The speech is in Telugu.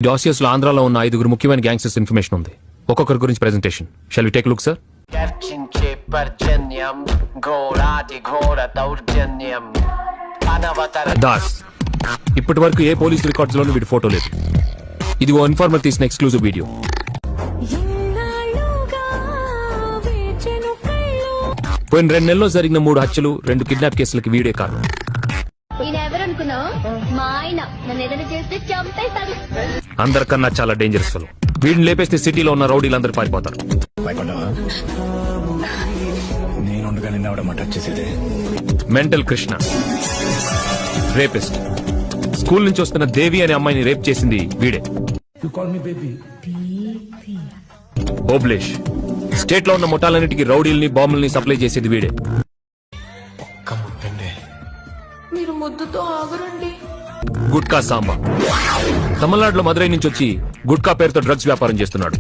డాసియస్ లో ఆంధ్రాలో ఉన్న 5 ముఖ్యమైన గ్యాంగ్స్టర్స్ ఇన్ఫర్మేషన్ ఉంది. ఒక్కొక్కరి గురించి presentation. Shall we take look sir? దాస్, ఇప్పటి వరకు ఏ పోలీస్ రికార్డ్స్ లోనూ వీడి ఫోటో లేదు. ఇది ఓ ఇన్ఫార్మర్ తీసిన ఎక్స్క్లూజివ్ వీడియో. పోయిన 2 నెలల్లో జరిగిన 3 హత్యలు, 2 కిడ్నాప్ కేసులకి వీడే కాదు. అందరికన్నా చాలా డేంజరస్ ఫెలో. వీడిని లేపేస్తే సిటీలో ఉన్న రౌడీలందరూ పారిపోతారు. Mental Krishna, rapist. స్కూల్ నుంచి వస్తున్న దేవి అనే అమ్మాయిని రేప్ చేసింది వీడే. ఓబ్లేష్, స్టేట్ లో ఉన్న ముఠాలన్నిటికీ రౌడీల్ని, బాంబుల్ని సప్లై చేసేది వీడే. మీరు ముద్దుతో ఆగరండి. గుట్కా సాంబా, తమిళనాడులో మదురై నుంచి వచ్చి గుట్కా పేరుతో డ్రగ్స్ వ్యాపారం చేస్తున్నాడు.